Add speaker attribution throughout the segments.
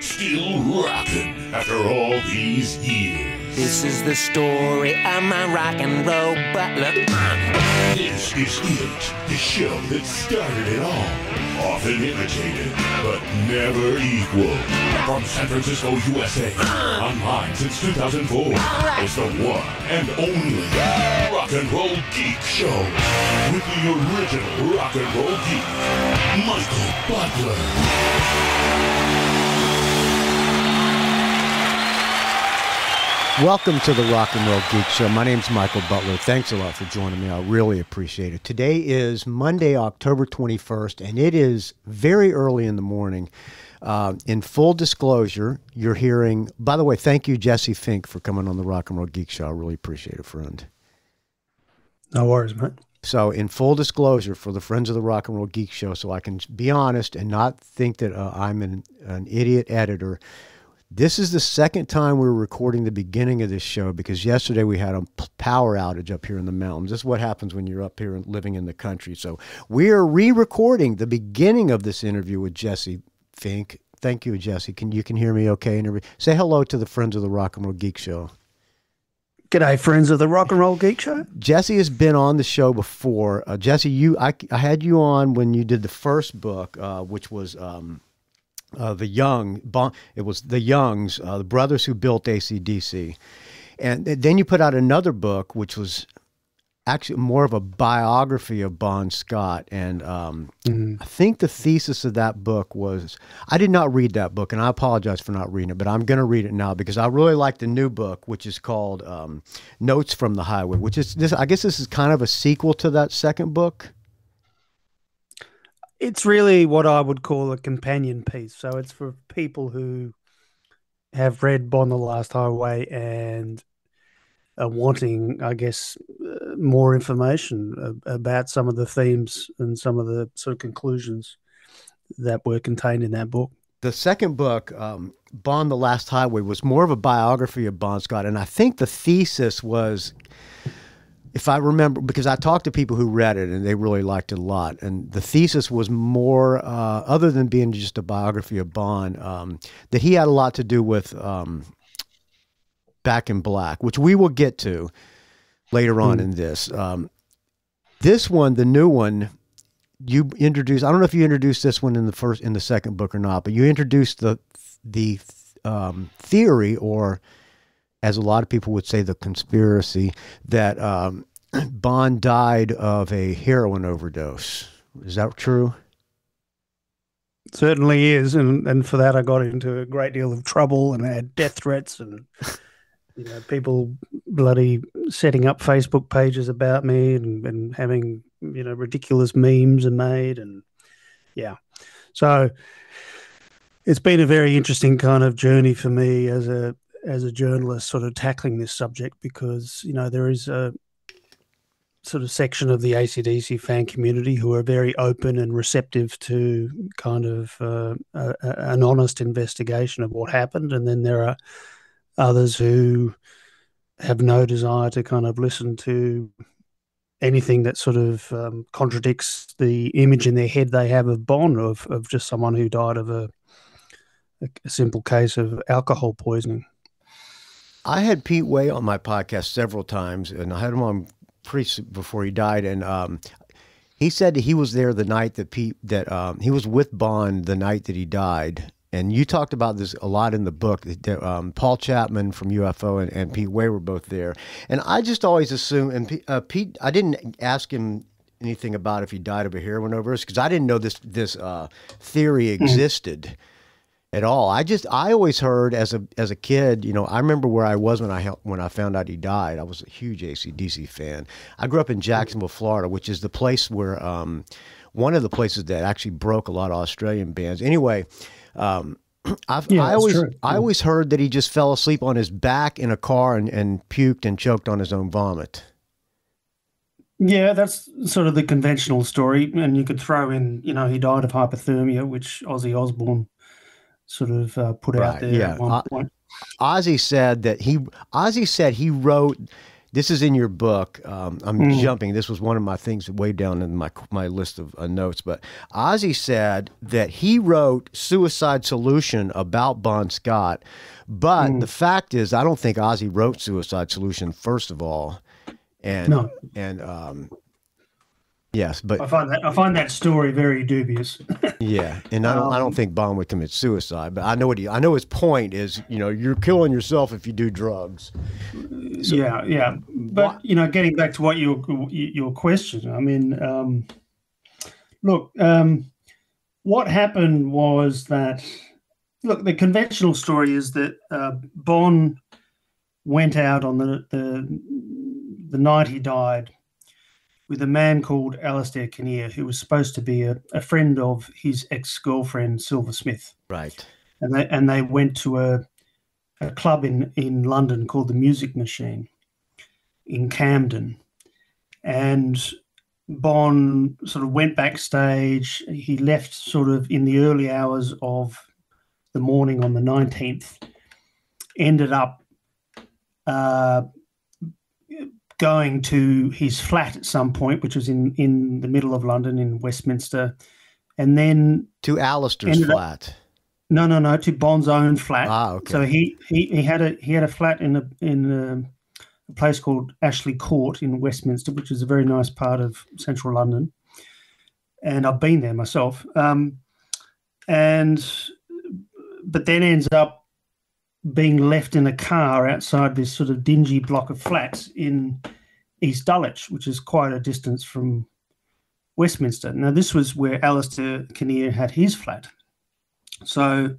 Speaker 1: Still rocking after all these years.
Speaker 2: This is the story of my rock and roll butler.
Speaker 1: This is it, the show that started it all. Often imitated, but never equal. From San Francisco, USA. Online since 2004. It's the one and only Rock and Roll Geek Show. With the original Rock and Roll Geek, Michael Butler.
Speaker 3: Welcome to the Rock and Roll Geek Show. My name's Michael Butler. Thanks a lot for joining me. I really appreciate it. Today is Monday, October 21st, and it is very early in the morning. In full disclosure, you're hearing... By the way, thank you, Jesse Fink, for coming on the Rock and Roll Geek Show. I really appreciate it, friend.
Speaker 4: No worries, mate.
Speaker 3: So, in full disclosure, for the friends of the Rock and Roll Geek Show, so I can be honest and not think that I'm an idiot editor... This is the second time we're recording the beginning of this show because yesterday we had a power outage up here in the mountains. This is what happens when you're up here and living in the country. So we are re-recording the beginning of this interview with Jesse Fink. Thank you, Jesse. You can hear me okay? And say hello to the friends of the Rock and Roll Geek Show.
Speaker 4: G'day, friends of the Rock and Roll Geek Show.
Speaker 3: Jesse has been on the show before. Jesse, I had you on when you did the first book, which was... the Youngs, the brothers who built AC/DC. And then you put out another book, which was actually more of a biography of Bon Scott. And I think the thesis of that book was, I did not read that book, and I apologize for not reading it, but I'm going to read it now because I really like the new book, which is called Notes from the Highway, which is, I guess this is kind of a sequel to that second book.
Speaker 4: It's really what I would call a companion piece. So it's for people who have read Bon the Last Highway and are wanting, I guess, more information about some of the themes and some of the sort of conclusions that were contained in that book.
Speaker 3: The second book, Bon the Last Highway, was more of a biography of Bon Scott. And I think the thesis was... If I remember, because I talked to people who read it and they really liked it a lot. And the thesis was more, other than being just a biography of Bon, that he had a lot to do with Back in Black, which we will get to later on in this. This one, the new one, you introduced, I don't know if you introduced this one in the second book or not, but you introduced the theory, or as a lot of people would say, the conspiracy, that Bon died of a heroin overdose. Is that true?
Speaker 4: Certainly is, and for that I got into a great deal of trouble and I had death threats and people bloody setting up Facebook pages about me and having ridiculous memes are made, and yeah. So it's been a very interesting kind of journey for me as a journalist, sort of tackling this subject, because there is a sort of section of the AC/DC fan community who are very open and receptive to kind of an honest investigation of what happened, and then there are others who have no desire to kind of listen to anything that sort of contradicts the image in their head they have of Bon, of just someone who died of a simple case of alcohol poisoning.
Speaker 3: I had Pete Way on my podcast several times, and I had him on before he died, and he said that he was there the night that he was with Bon the night that he died. And you talked about this a lot in the book. Paul Chapman from UFO and Pete Way were both there, and I just always assumed. And Pete, I didn't ask him anything about if he died of a heroin overdose because I didn't know this theory existed. At all. I always heard as a kid, I remember where I was when I found out he died. I was a huge AC/DC fan. I grew up in Jacksonville, Florida, which is the place where one of the places that actually broke a lot of Australian bands. Anyway, I always heard that he just fell asleep on his back in a car and puked and choked on his own vomit.
Speaker 4: Yeah, that's sort of the conventional story, and you could throw in, he died of hypothermia, which Ozzy Osbourne sort of put out there at one point.
Speaker 3: Ozzy said he wrote this is in your book. I'm jumping. This was one of my things way down in my list of notes. But Ozzy said that he wrote Suicide Solution about Bon Scott. But the fact is, I don't think Ozzy wrote Suicide Solution, first of all. Yes, but
Speaker 4: I find that story very dubious.
Speaker 3: Yeah, and I don't think Bond would commit suicide, but I know his point is, you're killing yourself if you do drugs. So,
Speaker 4: yeah. But getting back to what your question, I mean, look, what happened was that, look, the conventional story is that Bond went out on the night he died with a man called Alistair Kinnear, who was supposed to be a friend of his ex-girlfriend, Silver Smith.
Speaker 3: Right.
Speaker 4: And they went to a club in London called the Music Machine in Camden. And Bond sort of went backstage. He left sort of in the early hours of the morning on the 19th, ended up going to his flat at some point, which was in the middle of London in Westminster, and then
Speaker 3: to Alistair's flat.
Speaker 4: No, to Bond's own flat.
Speaker 3: Okay.
Speaker 4: So he had a flat in a place called Ashley Court in Westminster, which is a very nice part of central London, and I've been there myself. But then ends up being left in a car outside this sort of dingy block of flats in East Dulwich, which is quite a distance from Westminster. Now, this was where Alistair Kinnear had his flat. So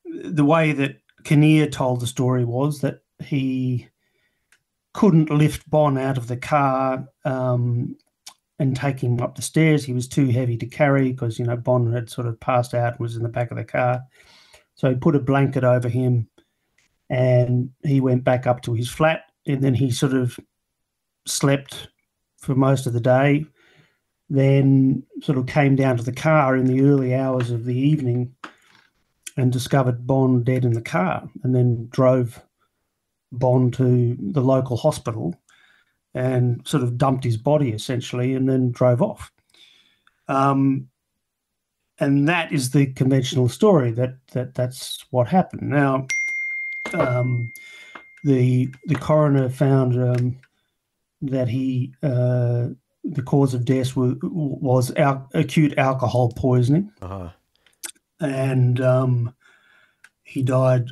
Speaker 4: the way that Kinnear told the story was that he couldn't lift Bond out of the car and take him up the stairs. He was too heavy to carry because, Bond had sort of passed out and was in the back of the car. So he put a blanket over him and he went back up to his flat, and then he sort of slept for most of the day, then sort of came down to the car in the early hours of the evening and discovered Bond dead in the car, and then drove Bond to the local hospital and sort of dumped his body essentially and then drove off. And that is the conventional story that's what happened. Now, the coroner found that the cause of death was acute alcohol poisoning, and he died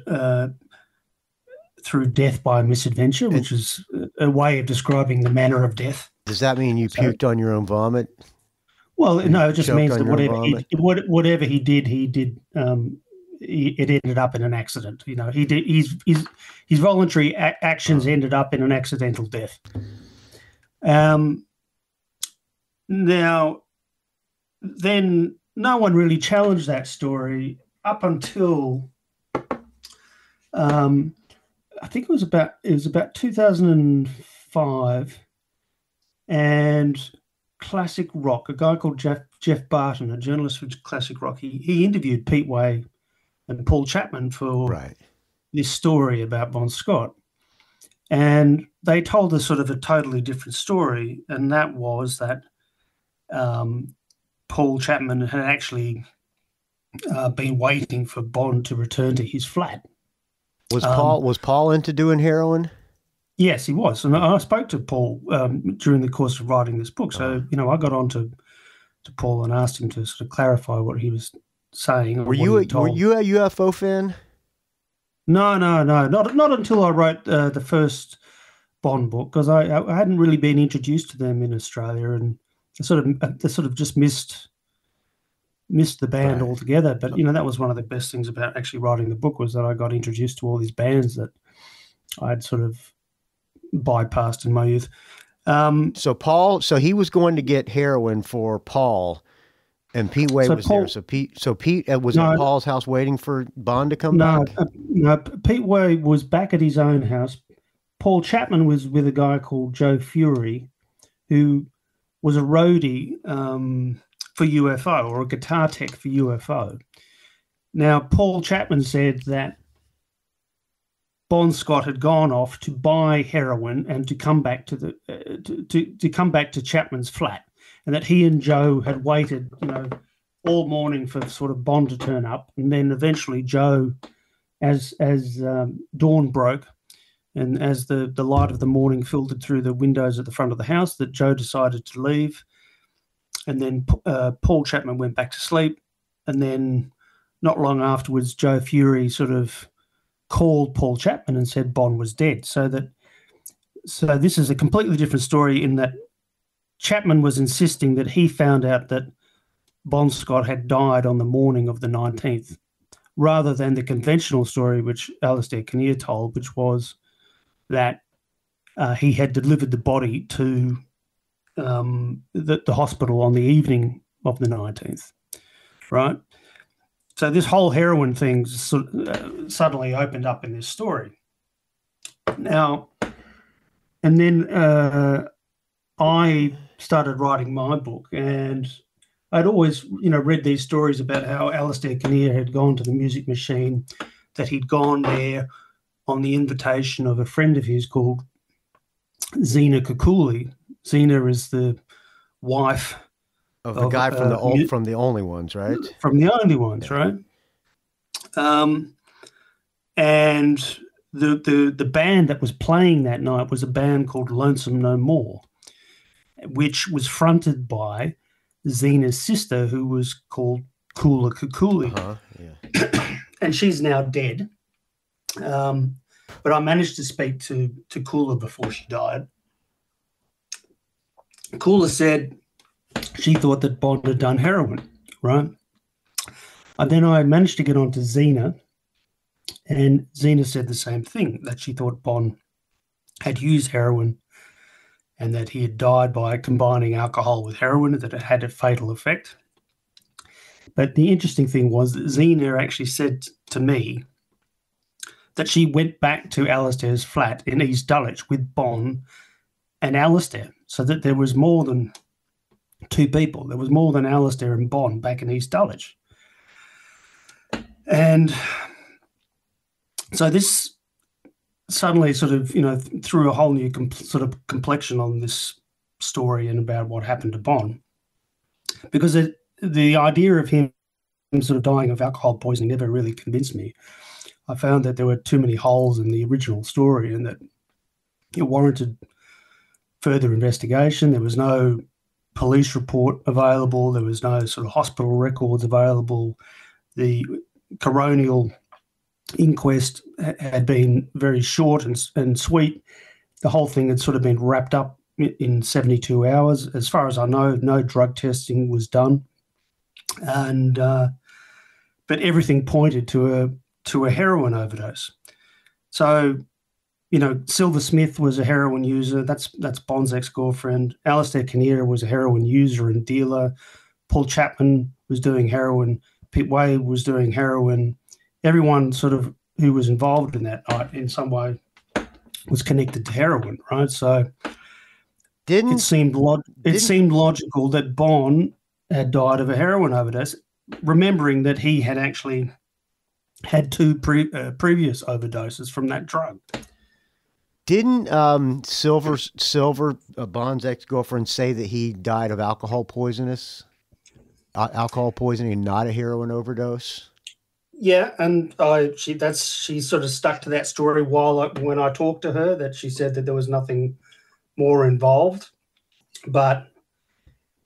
Speaker 4: through death by misadventure, which is a way of describing the manner of death.
Speaker 3: Does that mean you puked on your own vomit?
Speaker 4: Well, no, it just means that whatever he did, it ended up in an accident. He did his voluntary actions ended up in an accidental death. Now, then no one really challenged that story up until I think it was about 2005, and Classic Rock, a guy called Jeff Barton, a journalist for Classic Rock, he interviewed Pete Way and Paul Chapman for this story about Bon Scott. And they told us sort of a totally different story, and that was that Paul Chapman had actually been waiting for Bond to return to his flat.
Speaker 3: Was Paul into doing heroin?
Speaker 4: Yes, he was. And I spoke to Paul during the course of writing this book. So, I got on to Paul and asked him to sort of clarify what he was saying.
Speaker 3: Were you a UFO fan?
Speaker 4: No, not until I wrote the first Bond book, because I hadn't really been introduced to them in Australia, and I sort of just missed the band altogether. But that was one of the best things about actually writing the book, was that I got introduced to all these bands that I'd sort of bypassed in my youth.
Speaker 3: So he was going to get heroin for Paul, and Pete Way was there. So Pete was at Paul's house waiting for Bond to come back?
Speaker 4: No, Pete Way was back at his own house. Paul Chapman was with a guy called Joe Fury, who was a roadie for UFO, or a guitar tech for UFO. Now, Paul Chapman said that Bon Scott had gone off to buy heroin and to come back to the to come back to Chapman's flat, and that he and Joe had waited, all morning for sort of Bon to turn up, and then eventually Joe, as dawn broke, and as the light of the morning filtered through the windows at the front of the house, that Joe decided to leave, and then Paul Chapman went back to sleep, and then not long afterwards, Joe Fury sort of called Paul Chapman and said Bon was dead. So this is a completely different story in that Chapman was insisting that he found out that Bon Scott had died on the morning of the 19th, rather than the conventional story which Alastair Kinnear told, which was that he had delivered the body to the hospital on the evening of the 19th, right? So this whole heroin thing suddenly opened up in this story. Now, and then I started writing my book, and I'd always, read these stories about how Alastair Kinnear had gone to the Music Machine, that he'd gone there on the invitation of a friend of his called Zena Kukuli. Zena is the wife
Speaker 3: of the guy from the Only Ones, right?
Speaker 4: From the Only Ones, right? And the band that was playing that night was a band called Lonesome No More, which was fronted by Zena's sister, who was called Kula Kukuli. And she's now dead. But I managed to speak to Kula before she died. Kula said she thought that Bon had done heroin, right? And then I managed to get on to Zena, and Zena said the same thing, that she thought Bon had used heroin and that he had died by combining alcohol with heroin, and that it had a fatal effect. But the interesting thing was that Zena actually said to me that she went back to Alastair's flat in East Dulwich with Bon and Alastair, so that there was more than two people. There was more than Alastair and Bon back in East Dulwich. And so this suddenly sort of, threw a whole new sort of complexion on this story and about what happened to Bon. Because the idea of him sort of dying of alcohol poisoning never really convinced me. I found that there were too many holes in the original story, and that it warranted further investigation. There was no police report available. There was no sort of hospital records available. The coronial inquest had been very short and sweet. The whole thing had sort of been wrapped up in 72 hours. As far as I know, no drug testing was done. And but everything pointed to a heroin overdose. So, Silver Smith was a heroin user. That's Bon's ex-girlfriend. Alastair Kinnear was a heroin user and dealer. Paul Chapman was doing heroin. Pete Way was doing heroin. Everyone sort of who was involved in that night in some way was connected to heroin, right? So it seemed logical that Bon had died of a heroin overdose, remembering that he had actually had two previous overdoses from that drug.
Speaker 3: Didn't Silver Bon's ex-girlfriend say that he died of alcohol poisoning and not a heroin overdose?
Speaker 4: Yeah, and she sort of stuck to that story when I talked to her, that she said that there was nothing more involved. But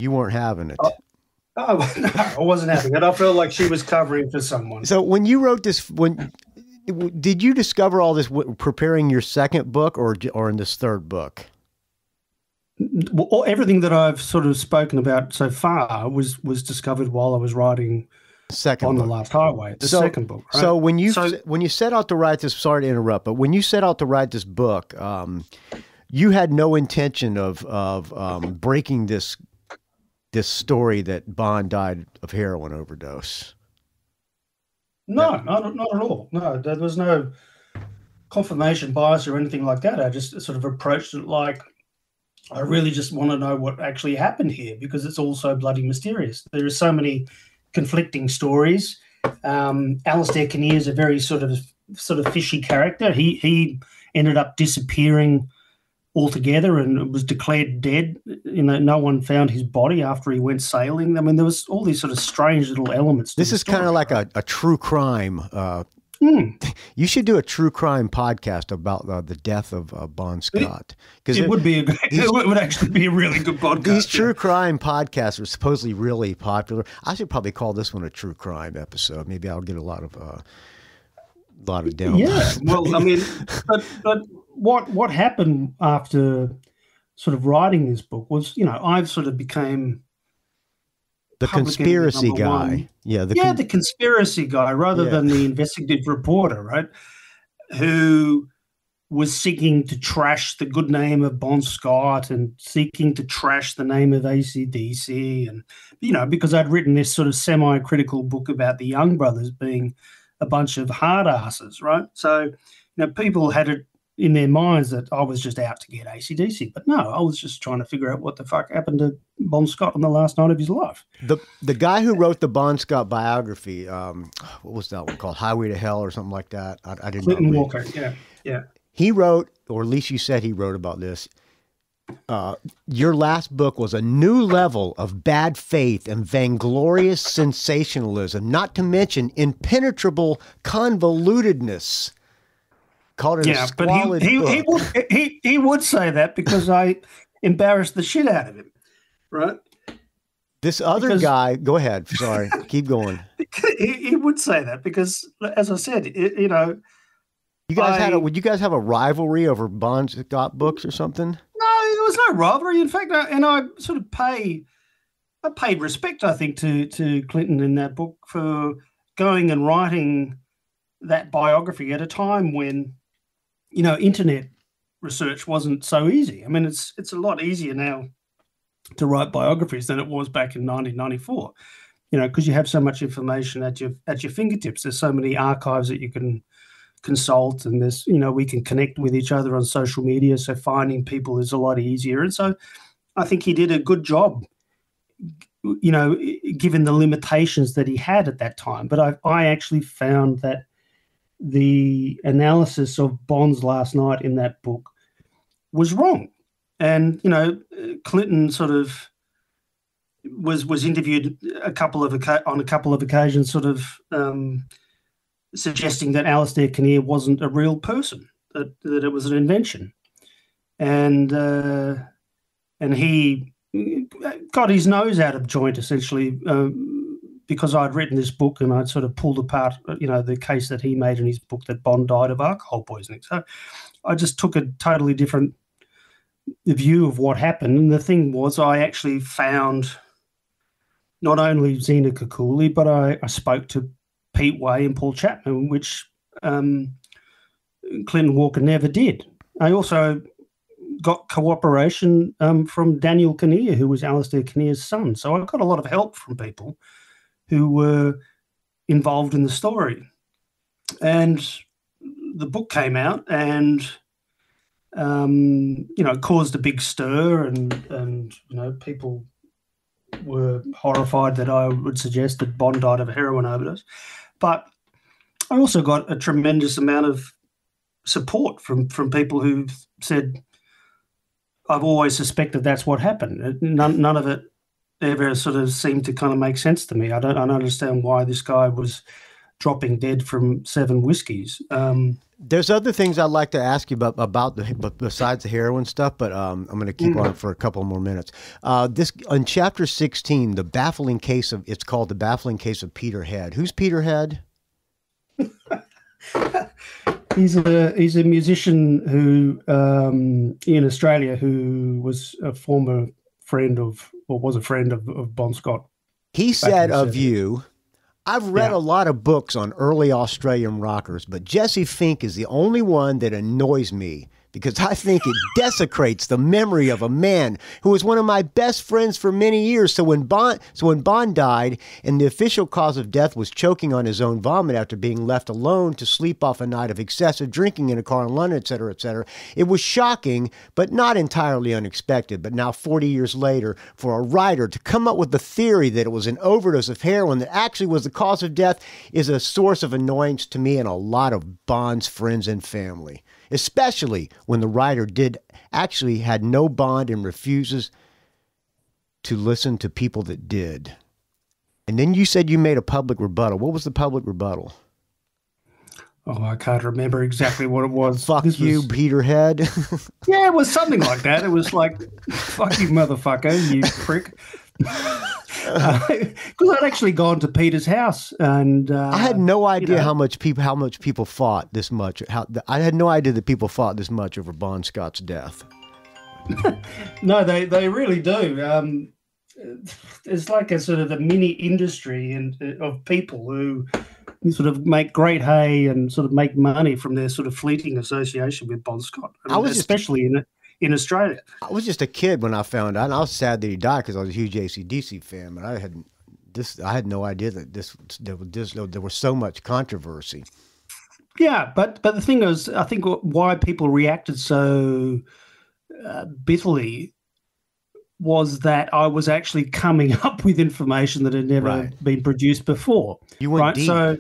Speaker 3: you weren't having it.
Speaker 4: No, I wasn't having it. I felt like she was covering for someone.
Speaker 3: So when you wrote this, did you discover all this preparing your second book, or in this third book?
Speaker 4: Well, everything that I've sort of spoken about so far was discovered while I was writing the Last Highway, the second book. Right?
Speaker 3: So when you set out to write this, sorry to interrupt, but when you set out to write this book, you had no intention of breaking this story that Bon died of heroin overdose.
Speaker 4: No, not at all. No, there was no confirmation bias or anything like that. I just sort of approached it like, I really just want to know what actually happened here, because it's all so bloody mysterious. There are so many conflicting stories, Alistair Kinnear is a very sort of fishy character. He ended up disappearing altogether and was declared dead. No one found his body after he went sailing. I mean, there was all these sort of strange little elements.
Speaker 3: This is kind of like a true crime. You should do a true crime podcast about the death of Bon Scott. Because
Speaker 4: it would actually be a really good podcast.
Speaker 3: These true crime podcasts are supposedly really popular. I should probably call this one a true crime episode. Maybe I'll get a lot of downloads.
Speaker 4: Yeah, well, I mean, but what happened after sort of writing this book was, I've sort of became
Speaker 3: the conspiracy guy.
Speaker 4: The conspiracy guy rather than the investigative reporter, right? Who was seeking to trash the good name of Bon Scott and seeking to trash the name of AC/DC. And, because I'd written this sort of semi-critical book about the Young brothers being a bunch of hard asses, right? So, people had it in their minds that I was just out to get AC/DC. But no, I was just trying to figure out what the fuck happened to Bon Scott on the last night of his life.
Speaker 3: The guy who wrote the Bon Scott biography, what was that one called? Highway to Hell or something like that? I didn't know.
Speaker 4: Clinton Walker, yeah.
Speaker 3: He wrote, or at least you said he wrote about this, your last book was a new level of bad faith and vainglorious sensationalism, not to mention impenetrable convolutedness. Called it a squalid book.
Speaker 4: He would say that because I embarrassed the shit out of him, right?
Speaker 3: This other guy, go ahead. Sorry, keep going.
Speaker 4: He would say that because, as I said, you
Speaker 3: would you guys have a rivalry over Bon Scott books or something?
Speaker 4: No, there was no rivalry. In fact, I sort of paid respect, I think, to Clinton in that book for going and writing that biography at a time when, internet research wasn't so easy. I mean, it's a lot easier now to write biographies than it was back in 1994, because you have so much information at your fingertips. There's so many archives that you can consult, and there's, we can connect with each other on social media. So finding people is a lot easier. And so I think he did a good job, given the limitations that he had at that time. But I actually found that the analysis of Bon's last night in that book was wrong. And, Clinton sort of was interviewed on a couple of occasions, sort of suggesting that Alistair Kinnear wasn't a real person, that it was an invention. And he got his nose out of joint, essentially, because I'd written this book and I'd sort of pulled apart, the case that he made in his book that Bond died of alcohol poisoning. So I just took a totally different view of what happened. And the thing was, I actually found not only Zena Kekuli, but I spoke to Pete Way and Paul Chapman, which Clinton Walker never did. I also got cooperation from Daniel Kinnear, who was Alistair Kinnear's son. So I got a lot of help from people who were involved in the story. And the book came out and, caused a big stir and people were horrified that I would suggest that Bond died of a heroin overdose. But I also got a tremendous amount of support from people who've said, I've always suspected that's what happened. None of it ever sort of seemed to kind of make sense to me. I don't understand why this guy was dropping dead from 7 whiskeys.
Speaker 3: There's other things I'd like to ask you about besides the heroin stuff, but I'm going to keep on for a couple more minutes. This in chapter 16, it's called The Baffling Case of Peter Head. Who's Peter Head?
Speaker 4: He's a musician who in Australia who was a former friend of, or was a friend of Bon Scott.
Speaker 3: He said of you, I've read a lot of books on early Australian rockers, but Jesse Fink is the only one that annoys me because I think it desecrates the memory of a man who was one of my best friends for many years. So when Bond died and the official cause of death was choking on his own vomit after being left alone to sleep off a night of excessive drinking in a car in London, etc., it was shocking, but not entirely unexpected. But now 40 years later, for a writer to come up with the theory that it was an overdose of heroin that actually was the cause of death is a source of annoyance to me and a lot of Bond's friends and family, especially when the writer had no Bond and refuses to listen to people that did. And then you said you made a public rebuttal. What was the public rebuttal?
Speaker 4: Oh, I can't remember exactly what it was.
Speaker 3: Fuck you, Peterhead.
Speaker 4: Yeah, it was something like that. It was like, fuck you, motherfucker, you prick. Because I'd actually gone to Peter's house, and
Speaker 3: I had no idea how much people fought this much. I had no idea that people fought this much over Bon Scott's death.
Speaker 4: No, they really do. It's like a sort of a mini industry of people who sort of make great hay and sort of make money from their sort of fleeting association with Bon Scott, especially in Australia.
Speaker 3: I was just a kid when I found out, and I was sad that he died because I was a huge AC/DC fan, but I had no idea that there was so much controversy.
Speaker 4: Yeah, but the thing is, I think why people reacted so bitterly was that I was actually coming up with information that had never been produced before.
Speaker 3: You went deep.
Speaker 4: So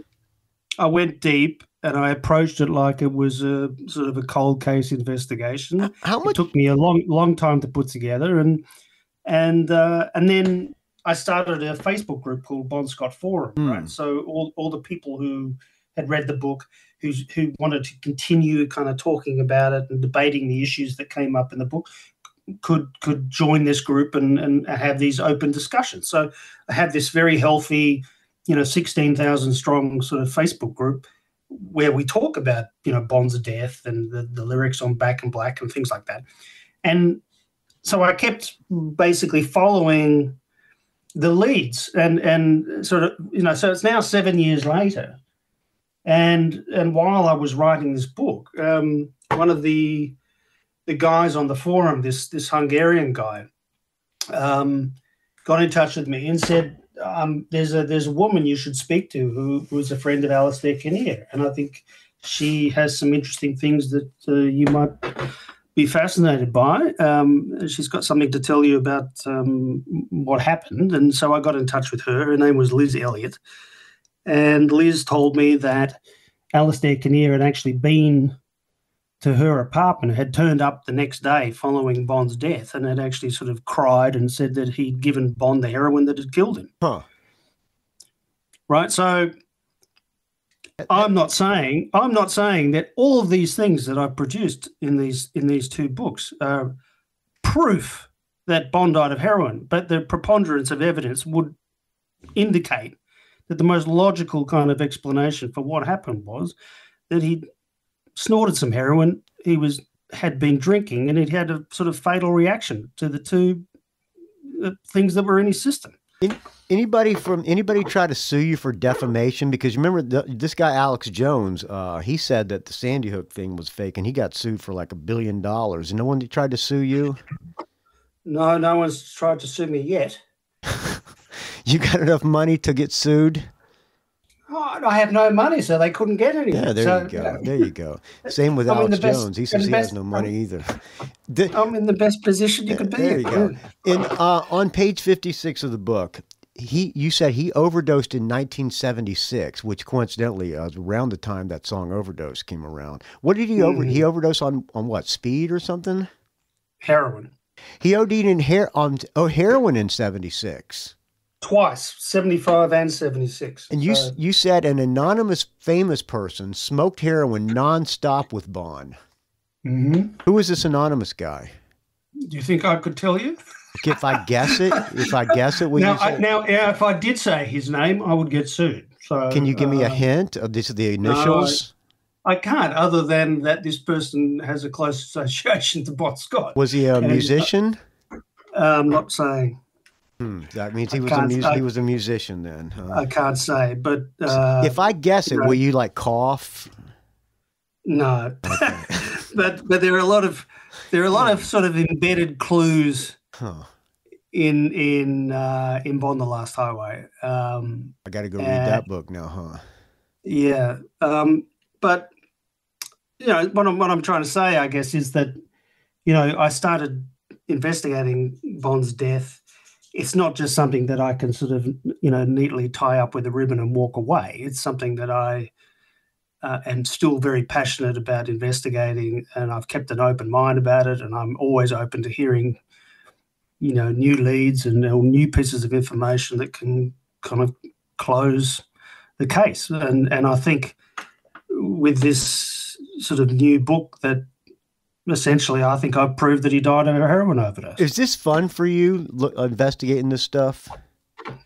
Speaker 4: I went deep, and I approached it like it was a sort of a cold case investigation. It took me a long time to put together, and then I started a Facebook group called Bon Scott Forum. Right, so all the people who had read the book, who wanted to continue kind of talking about it and debating the issues that came up in the book, could join this group and have these open discussions. So I have this very healthy, 16,000 strong sort of Facebook group where we talk about, Bond's death and the lyrics on Back in Black and things like that. And so I kept basically following the leads and sort of, so it's now 7 years later. And while I was writing this book, one of the guys on the forum, this Hungarian guy, got in touch with me and said, there's a woman you should speak to who is a friend of Alastair Kinnear, and I think she has some interesting things that you might be fascinated by. She's got something to tell you about what happened. And so I got in touch with her. Her name was Liz Elliott. And Liz told me that Alastair Kinnear had actually been to her apartment, had turned up the next day following Bond's death, and had actually sort of cried and said that he'd given Bond the heroin that had killed him.
Speaker 3: Huh.
Speaker 4: Right. So I'm not saying that all of these things that I've produced in these two books are proof that Bond died of heroin, but the preponderance of evidence would indicate that the most logical kind of explanation for what happened was that he snorted some heroin, he had been drinking, and he'd had a sort of fatal reaction to the two things that were in his system.
Speaker 3: Anybody try to sue you for defamation? Because you remember this guy Alex Jones, he said that the Sandy Hook thing was fake, and he got sued for like $1 billion. And no one tried to sue you?
Speaker 4: No, no one's tried to sue me yet.
Speaker 3: You got enough money to get sued?
Speaker 4: Oh, I have no money, so they couldn't get any.
Speaker 3: Yeah, there you go. There you go. Same with Alex Jones. He says he has no money either.
Speaker 4: I'm in the best position you could be.
Speaker 3: There you go. And on page 56 of the book, you said he overdosed in 1976, which coincidentally was around the time that song Overdose came around. What did he he overdose on what, speed or something?
Speaker 4: Heroin.
Speaker 3: He OD'd in heroin in 76.
Speaker 4: Twice, 75 and 76.
Speaker 3: And you said an anonymous famous person smoked heroin nonstop with Bond.
Speaker 4: Mm-hmm.
Speaker 3: Who is this anonymous guy?
Speaker 4: Do you think I could tell you?
Speaker 3: If I guess it,
Speaker 4: if I did say his name, I would get sued. So
Speaker 3: can you give me a hint? These are the initials.
Speaker 4: I can't, other than that this person has a close association to Bon Scott.
Speaker 3: Was he a musician?
Speaker 4: I'm not saying.
Speaker 3: That means he was a musician then. Huh?
Speaker 4: I can't say, but
Speaker 3: if I guess it, will you like cough?
Speaker 4: No.
Speaker 3: Okay.
Speaker 4: but there are a lot of sort of embedded clues in Bond: The Last Highway.
Speaker 3: I got to go read that book now, huh?
Speaker 4: Yeah, but what I'm trying to say, I guess, is that I started investigating Bond's death. It's not just something that I can sort of neatly tie up with a ribbon and walk away. It's something that I am still very passionate about investigating, and I've kept an open mind about it, and I'm always open to hearing new leads and new pieces of information that can kind of close the case. And I think with this sort of new book that essentially I think I've proved that he died of a heroin overdose.
Speaker 3: Is this fun for you, investigating this stuff?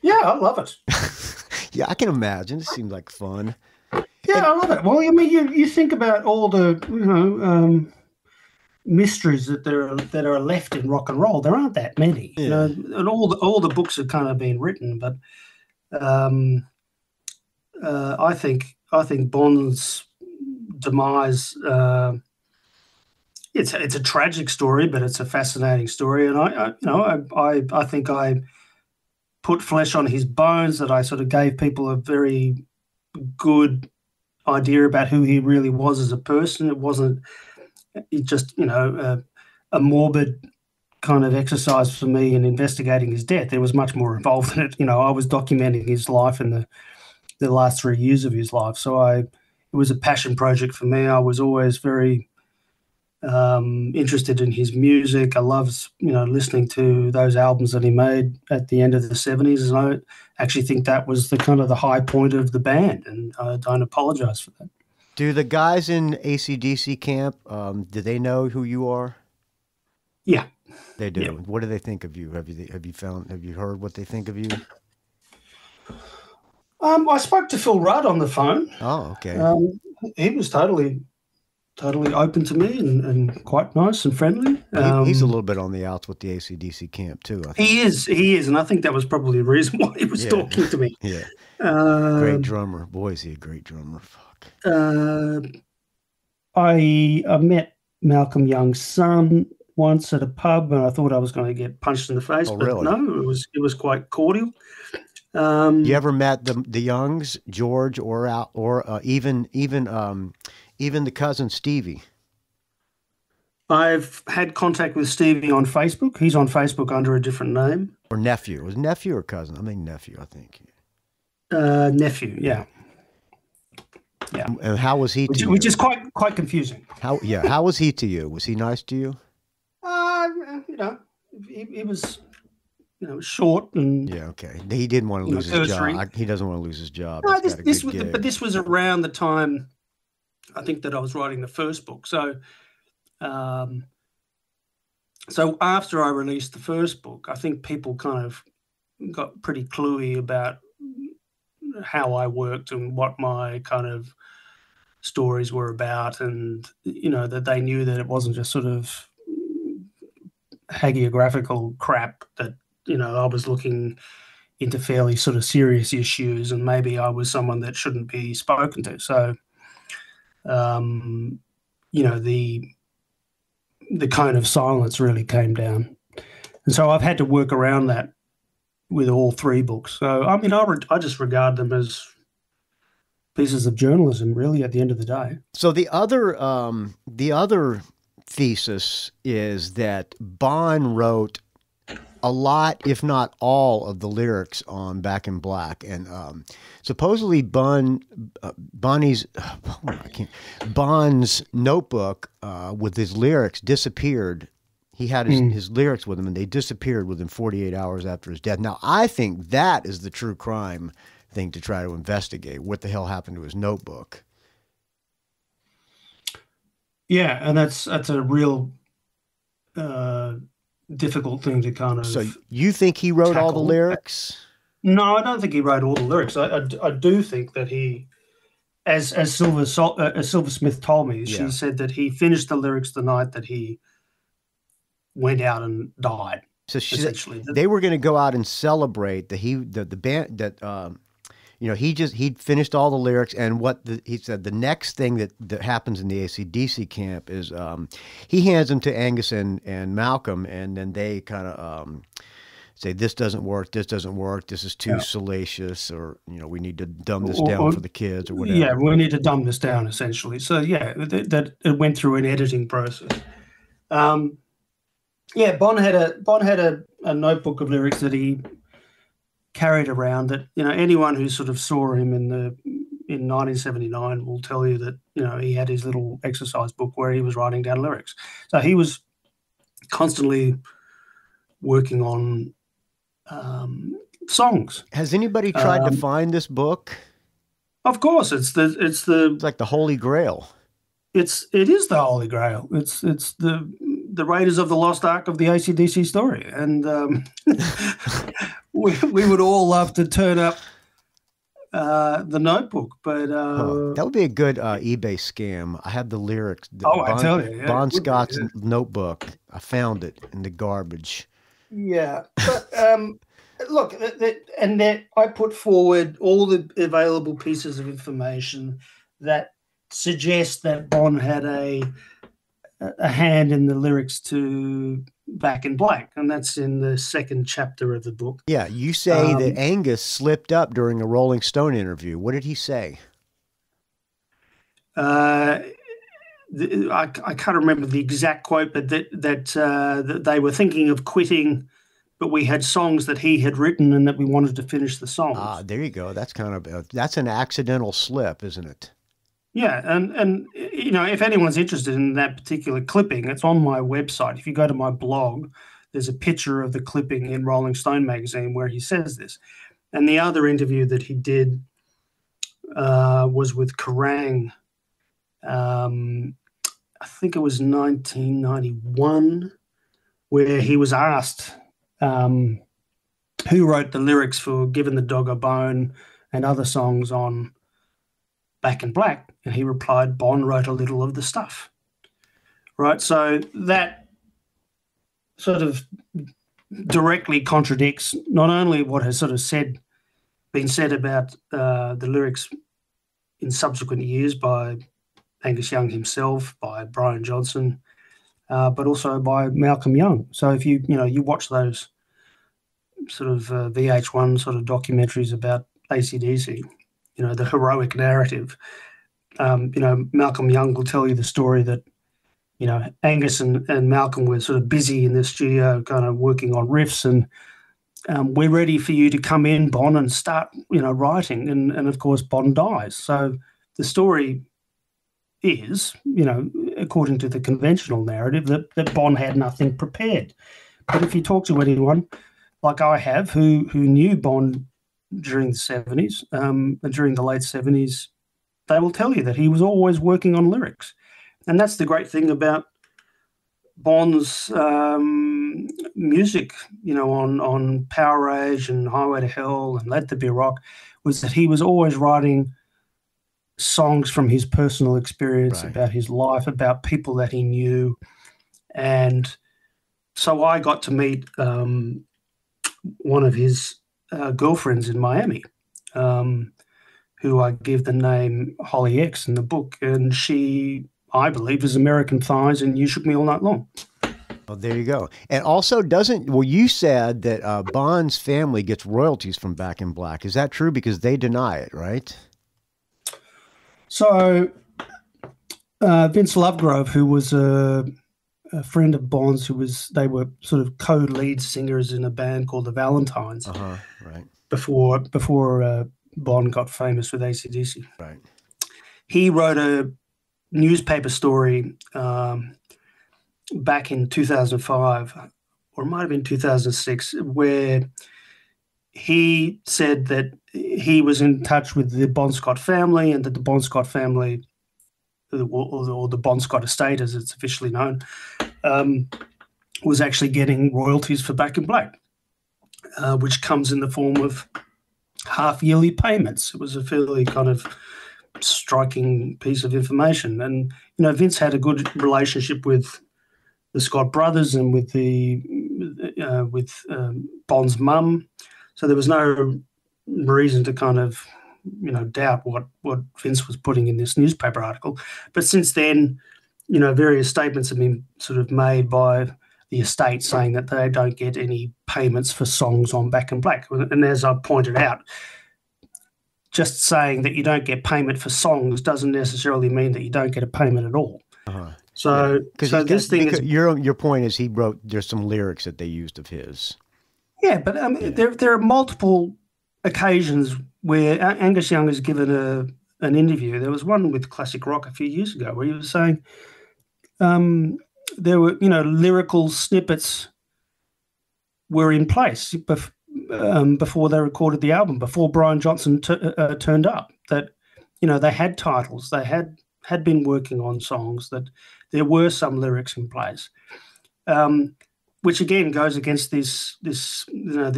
Speaker 4: Yeah, I love it.
Speaker 3: Yeah, I can imagine. It seems like fun.
Speaker 4: Yeah, I love it. Well, I mean, you think about all the mysteries that are left in rock and roll. There aren't that many, and all the books have kind of been written. But I think Bond's demise. It's a tragic story, but it's a fascinating story, and I think I put flesh on his bones. That I sort of gave people a very good idea about who he really was as a person. It wasn't just a morbid kind of exercise for me in investigating his death. There was much more involved in it. I was documenting his life in the last 3 years of his life, so it was a passion project for me. I was always very interested in his music. I loved, listening to those albums that he made at the end of the 70s, and I actually think that was the high point of the band, and I don't apologize for that.
Speaker 3: Do the guys in AC/DC camp, do they know who you are?
Speaker 4: Yeah.
Speaker 3: They do.
Speaker 4: Yeah.
Speaker 3: What do they think of you? Have you heard what they think of you?
Speaker 4: I spoke to Phil Rudd on the phone.
Speaker 3: Oh, okay.
Speaker 4: He was totally open to me and quite nice and friendly.
Speaker 3: He's a little bit on the outs with the AC/DC camp too, I think.
Speaker 4: He is, and I think that was probably the reason why he was talking to me.
Speaker 3: Yeah. Great drummer. Boy, is he a great drummer. Fuck.
Speaker 4: I met Malcolm Young's son once at a pub, and I thought I was going to get punched in the face.
Speaker 3: Oh,
Speaker 4: but
Speaker 3: really?
Speaker 4: No, it was quite cordial.
Speaker 3: You ever met the Youngs, George, or even the cousin Stevie?
Speaker 4: I've had contact with Stevie on Facebook. He's on Facebook under a different name.
Speaker 3: Or nephew? Was nephew or cousin? I mean nephew, I think.
Speaker 4: Nephew, yeah. Yeah.
Speaker 3: And how was he to you?
Speaker 4: Which is quite confusing.
Speaker 3: How was he to you? Was he nice to you?
Speaker 4: He was, short and.
Speaker 3: Yeah, okay. He didn't want to lose his job. He doesn't want to lose his job.
Speaker 4: No, this was around the time, I think, that I was writing the first book. So, so after I released the first book, I think people kind of got pretty cluey about how I worked and what my kind of stories were about, and that they knew that it wasn't just sort of hagiographical crap, that I was looking into fairly sort of serious issues, and maybe I was someone that shouldn't be spoken to. So the cone of silence really came down, and so I've had to work around that with all 3 books. So, I mean, I just regard them as pieces of journalism, really, at the end of the day.
Speaker 3: So the other thesis is that Bond wrote a lot, if not all, of the lyrics on Back in Black, and supposedly Bond's notebook with his lyrics disappeared. He had his lyrics with him, and they disappeared within 48 hours after his death. Now, I think that is the true crime thing to try to investigate. What the hell happened to his notebook?
Speaker 4: Yeah, and that's a real difficult thing to kind of.
Speaker 3: So you think he wrote all the
Speaker 4: tackle.
Speaker 3: lyrics?
Speaker 4: No, I don't think he wrote all the lyrics. I do think that he, as Silversmith told me, she said that he finished the lyrics the night that he went out and died.
Speaker 3: So they were going to go out and celebrate the band that he'd finished all the lyrics, and he said the next thing that happens in the AC/DC camp is he hands them to Angus and Malcolm, and then they kind of say, this doesn't work, this is too salacious, or we need to dumb this down for the kids, or whatever.
Speaker 4: Yeah, we need to dumb this down, essentially. So that it went through an editing process. Bon had a notebook of lyrics that he carried around, that anyone who sort of saw him in 1979 will tell you that he had his little exercise book where he was writing down lyrics. So he was constantly working on songs.
Speaker 3: Has anybody tried to find this book?
Speaker 4: Of course, it's
Speaker 3: like the Holy Grail.
Speaker 4: It is the Holy Grail. It's the Raiders of the Lost Ark of the AC/DC story, and we would all love to turn up the notebook, but
Speaker 3: that would be a good eBay scam. I have the lyrics.
Speaker 4: I tell you,
Speaker 3: Bon Scott's notebook. I found it in the garbage.
Speaker 4: Yeah, but look, I put forward all the available pieces of information that suggest that Bon had a hand in the lyrics to Back in Black, and that's in the second chapter of the book.
Speaker 3: Yeah, you say that Angus slipped up during a Rolling Stone interview. What did he say?
Speaker 4: I can't remember the exact quote, but that they were thinking of quitting, but we had songs that he had written and that we wanted to finish the songs.
Speaker 3: Ah, there you go. That's that's an accidental slip, isn't it?
Speaker 4: Yeah, and if anyone's interested in that particular clipping, it's on my website. If you go to my blog, there's a picture of the clipping in Rolling Stone magazine where he says this. And the other interview that he did was with Kerrang. I think it was 1991, where he was asked who wrote the lyrics for Giving the Dog a Bone and other songs on Back in Black, and he replied, Bon wrote a little of the stuff. Right, so that sort of directly contradicts not only what has sort of been said about the lyrics in subsequent years by Angus Young himself, by Brian Johnson, but also by Malcolm Young. So if you watch those sort of VH1 sort of documentaries about AC/DC, the heroic narrative, Malcolm Young will tell you the story that, Angus and Malcolm were sort of busy in the studio kind of working on riffs, and we're ready for you to come in, Bon, and start, writing. And of course, Bon dies. So the story is, according to the conventional narrative, that Bon had nothing prepared. But if you talk to anyone, like I have, who knew Bon during the 70s, and during the late 70s, they will tell you that he was always working on lyrics. And that's the great thing about Bon's music, on Power Rage and Highway to Hell and Let There Be Rock, was that he was always writing songs from his personal experience, right, about his life, about people that he knew. And so I got to meet one of his girlfriends in Miami, who I give the name Holly X in the book, and she, I believe, is American Thighs and You Shook Me All Night Long.
Speaker 3: Well, there you go. And also, you said that Bon's family gets royalties from Back in Black. Is that true? Because they deny it, right?
Speaker 4: So Vince Lovegrove, who was a friend of Bon's, they were sort of co-lead singers in a band called the Valentines,
Speaker 3: right,
Speaker 4: before Bon got famous with AC/DC.
Speaker 3: Right.
Speaker 4: He wrote a newspaper story back in 2005, or it might have been 2006, where he said that he was in touch with the Bon Scott family, and that the Bon Scott family, or the Bon Scott estate as it's officially known, was actually getting royalties for Back in Black, which comes in the form of half-yearly payments. It was a fairly kind of striking piece of information. And, Vince had a good relationship with the Scott brothers and with Bon's mum. So there was no reason to kind of doubt what Vince was putting in this newspaper article. But since then, various statements have been sort of made by the estate saying that they don't get any payments for songs on Back in Black. And as I pointed out, just saying that you don't get payment for songs doesn't necessarily mean that you don't get a payment at all.
Speaker 3: Uh-huh.
Speaker 4: So,
Speaker 3: yeah.
Speaker 4: so this thing is
Speaker 3: your point is he wrote. There's some lyrics that they used of his.
Speaker 4: Yeah, but there are multiple occasions where Angus Young has given an interview. There was one with Classic Rock a few years ago where he was saying there were lyrical snippets were in place before they recorded the album, before Brian Johnston turned up. That they had titles, they had been working on songs, that there were some lyrics in place, which again goes against these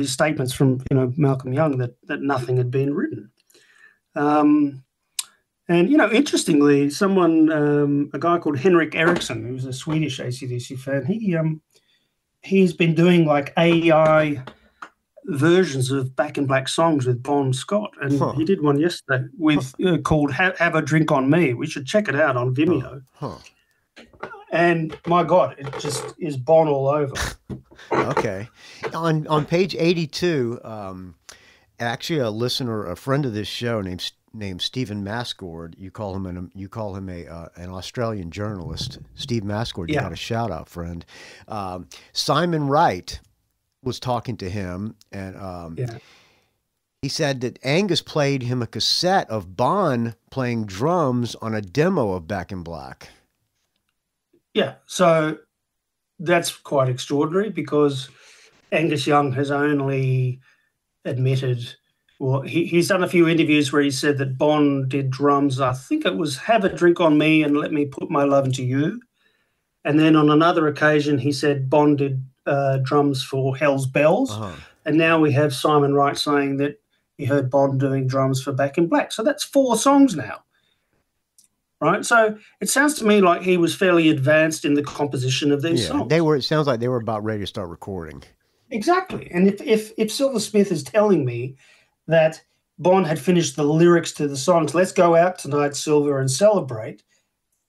Speaker 4: statements from Malcolm Young that nothing had been written. And interestingly, a guy called Henrik Eriksson, who's a Swedish AC/DC fan, he's been doing like AI versions of Back in Black songs with Bon Scott, and he did one yesterday with called "Have a Drink on Me." We should check it out on Vimeo. And my God, it just is Bon all over.
Speaker 3: Okay, on page 82, actually a listener, a friend of this show named Stephen Mascord. You call him an Australian journalist, Steve Mascord. You got a shout out, friend. Simon Wright was talking to him, and he said that Angus played him a cassette of Bon playing drums on a demo of Back in Black.
Speaker 4: Yeah, so that's quite extraordinary because Angus Young has only admitted, well, he's done a few interviews where he said that Bon did drums. I think it was "Have a Drink on Me" and "Let Me Put My Love Into You." And then on another occasion, he said Bon did drums for Hell's Bells. Uh-huh. And now we have Simon Wright saying that he heard Bon doing drums for Back in Black. So that's 4 songs now, right? So it sounds to me like he was fairly advanced in the composition of these songs.
Speaker 3: It sounds like they were about ready to start recording.
Speaker 4: Exactly. And if Silversmith is telling me that Bon had finished the lyrics to the songs, "Let's go out tonight, Silver, and celebrate,"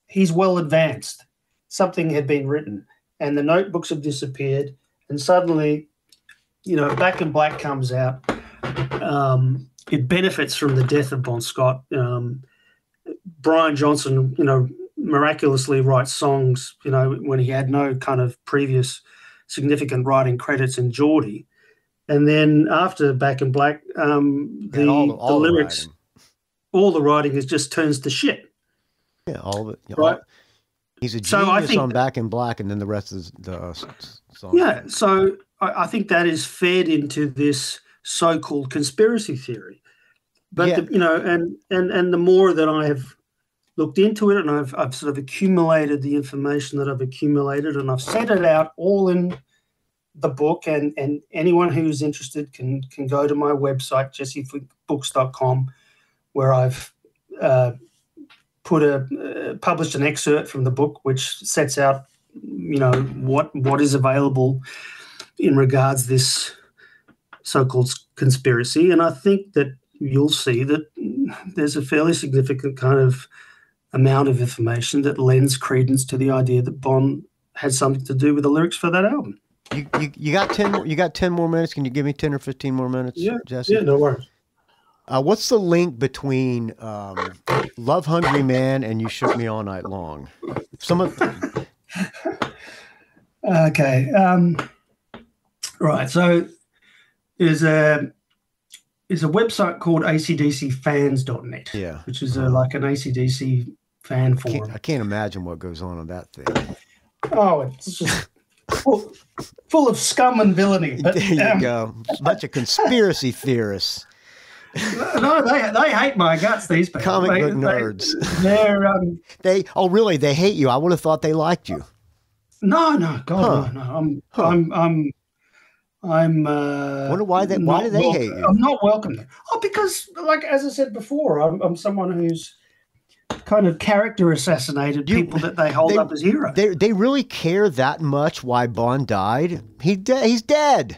Speaker 4: he's well advanced. Something had been written, and the notebooks have disappeared, and suddenly, Back in Black comes out. It benefits from the death of Bon Scott. Brian Johnston, miraculously writes songs, when he had no kind of previous significant writing credits in Geordie. And then after Back in Black, the lyrics, all the writing just turns to shit.
Speaker 3: Yeah, all of it.
Speaker 4: Right?
Speaker 3: He's a genius on Back in Black, and then the rest of the song. Yeah,
Speaker 4: so I think that is fed into this so-called conspiracy theory. But and the more that I have looked into it, and I've sort of accumulated the information that I've accumulated, and I've set it out all in the book, and anyone who's interested can go to my website, jessefinkbooks.com, where I've published an excerpt from the book which sets out, what is available in regards to this so-called conspiracy. And I think that you'll see that there's a fairly significant kind of amount of information that lends credence to the idea that Bon had something to do with the lyrics for that album.
Speaker 3: You got 10 more, you got 10 more minutes. Can you give me 10 or 15 more minutes, Jesse?
Speaker 4: Yeah, no worries.
Speaker 3: What's the link between Love Hungry Man and You Shook Me All Night Long?
Speaker 4: Okay. Right. So there's a website called acdcfans.net, which is like an ACDC fan forum.
Speaker 3: I can't imagine what goes on that thing.
Speaker 4: Oh, it's just full of scum and villainy. But,
Speaker 3: there you go. A bunch of conspiracy theorists.
Speaker 4: No, they hate my guts, these people.
Speaker 3: Comic book nerds.
Speaker 4: They're
Speaker 3: really? They hate you? I would have thought they liked you.
Speaker 4: No, God, no. I'm
Speaker 3: wonder why do they hate you?
Speaker 4: I'm not welcome there. Oh, because as I said before, I'm someone who's kind of character assassinated people that they hold up as heroes.
Speaker 3: They really care that much why Bon died? He's dead.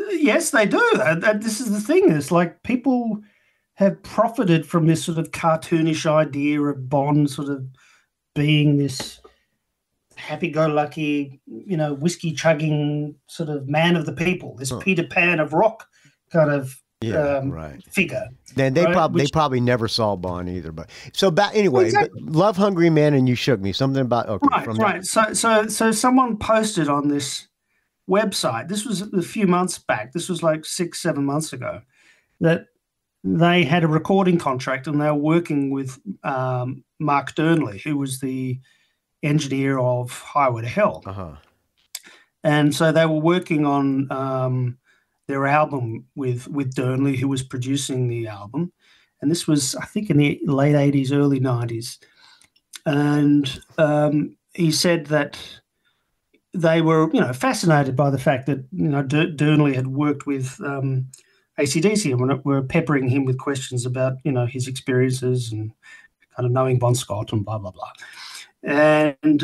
Speaker 4: yes, they do. This is the thing. It's like people have profited from this sort of cartoonish idea of Bond sort of being this happy-go-lucky, whiskey chugging sort of man of the people, this Peter Pan of rock kind of figure.
Speaker 3: And they probably never saw Bond either. But so anyway, exactly. Love Hungry Man and You Shook Me. Something about
Speaker 4: right. So someone posted on this website. This was a few months back. This was like 6-7 months ago. That they had a recording contract and they were working with Mark Durnley, who was the engineer of Highway to Hell. And so they were working on their album with Durnley, who was producing the album. And this was, I think, in the late 80s, early 90s. And he said that they were, fascinated by the fact that, Durnley had worked with AC/DC and were peppering him with questions about, his experiences and kind of knowing Bon Scott and blah, blah, blah. And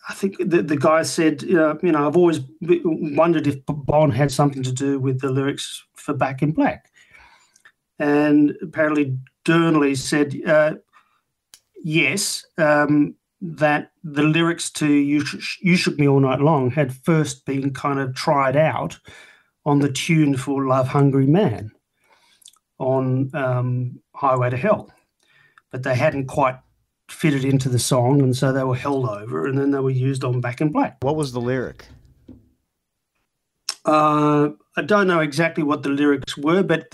Speaker 4: I think the guy said, I've always wondered if Bond had something to do with the lyrics for Back in Black. And apparently Durnley said, yes, that the lyrics to You Shook Me All Night Long had first been kind of tried out on the tune for Love Hungry Man on Highway to Hell. But they hadn't quite fitted into the song, and so they were held over, and then they were used on Back in Black.
Speaker 3: What was the lyric?
Speaker 4: I don't know exactly what the lyrics were, but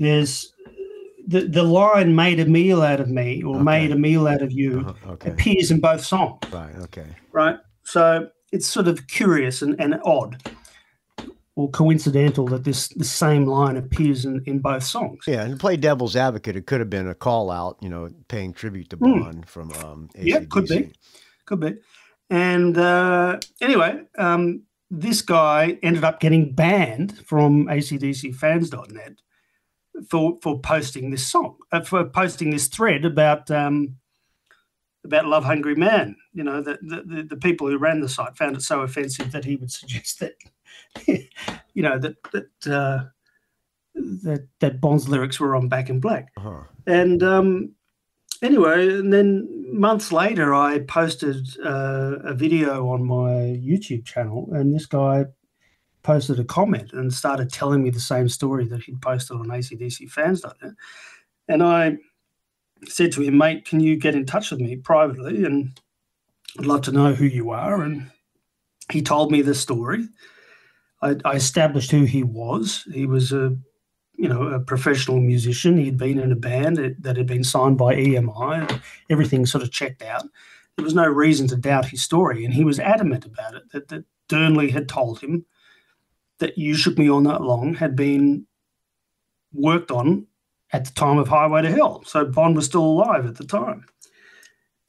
Speaker 4: there's the line "made a meal out of me" or "made a meal out of you" appears in both songs.
Speaker 3: Right. Okay.
Speaker 4: Right. So it's sort of curious and odd, or coincidental that the same line appears in both songs.
Speaker 3: Yeah, and to play devil's advocate, it could have been a call out, paying tribute to Bond from AC/DC.
Speaker 4: Yeah, could be. And anyway, this guy ended up getting banned from acdcfans.net for posting this song, for posting this thread about Love Hungry Man. The people who ran the site found it so offensive that he would suggest that that Bond's lyrics were on Back in Black. And anyway, and then months later, I posted a video on my YouTube channel, and this guy posted a comment and started telling me the same story that he'd posted on acdcfans.net. And I said to him, mate, can you get in touch with me privately? And I'd love to know who you are. And he told me the story. I established who he was. He was a professional musician. He'd been in a band that had been signed by EMI. And everything sort of checked out. There was no reason to doubt his story, and he was adamant about it, that Durnley had told him that You Shook Me All Night Long had been worked on at the time of Highway to Hell. So Bond was still alive at the time.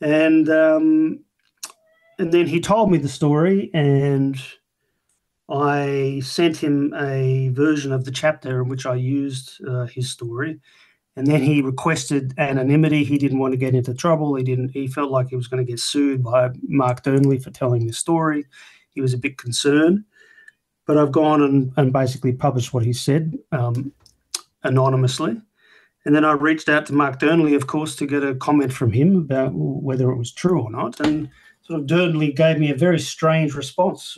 Speaker 4: And then he told me the story, and I sent him a version of the chapter in which I used his story, and then he requested anonymity. He didn't want to get into trouble. He felt like he was going to get sued by Mark Durnley for telling this story. He was a bit concerned, but I've gone and basically published what he said anonymously. And then I reached out to Mark Durnley, of course, to get a comment from him about whether it was true or not. And sort of Durnley gave me a very strange response,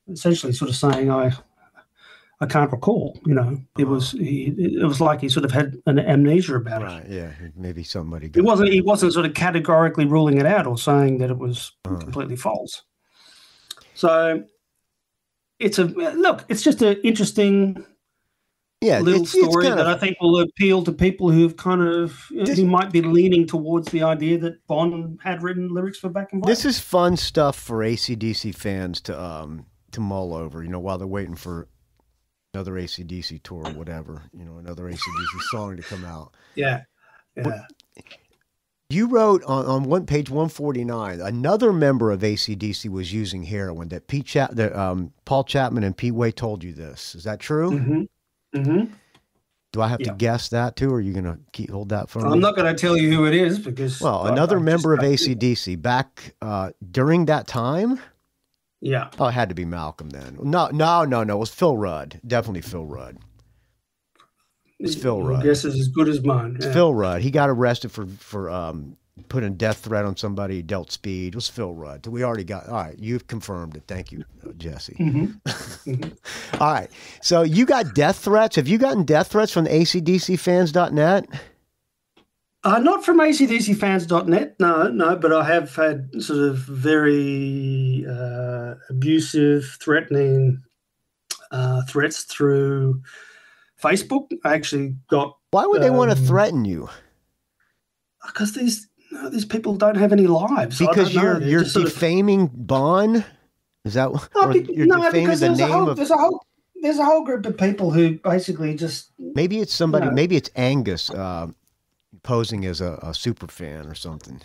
Speaker 4: essentially saying I can't recall. It was like he sort of had an amnesia about it.
Speaker 3: Right. Yeah. Maybe somebody.
Speaker 4: He wasn't sort of categorically ruling it out or saying that it was completely false. So it's just an interesting little story that I think will appeal to people who've who might be leaning towards the idea that Bond had written lyrics for Back in Black.
Speaker 3: This is fun stuff for AC/DC fans to mull over, while they're waiting for another AC/DC tour or whatever, another AC/DC song to come out.
Speaker 4: Yeah.
Speaker 3: You wrote on page 149, another member of AC/DC was using heroin. That Paul Chapman and Pete Way told you this. Is that true?
Speaker 4: Mm-hmm. Mm-hmm.
Speaker 3: Do I have to guess that too, or are you going to hold that for me?
Speaker 4: I'm not going to tell you who it is because...
Speaker 3: Well, another member of AC/DC back during that time?
Speaker 4: Yeah.
Speaker 3: Oh, it had to be Malcolm then. No. It was Phil Rudd. Definitely Phil Rudd. It's Phil Rudd.
Speaker 4: Your guess is as good as mine.
Speaker 3: It's Phil Rudd. He got arrested for putting a death threat on somebody. He dealt speed. It was Phil Rudd. We already got. All right, you've confirmed it. Thank you, Jesse. All right. So you got death threats. Have you gotten death threats from the acdcfans.net?
Speaker 4: Not from acdcfans.net, no, but I have had sort of very abusive, threatening threats through Facebook. I actually got.
Speaker 3: Why would they want to threaten you?
Speaker 4: Because these people don't have any lives.
Speaker 3: Because you're defaming Bond. Is that? You're defaming the name of.
Speaker 4: There's a whole group of people who basically just.
Speaker 3: Maybe it's somebody. Maybe it's Angus. Posing as a super fan or something.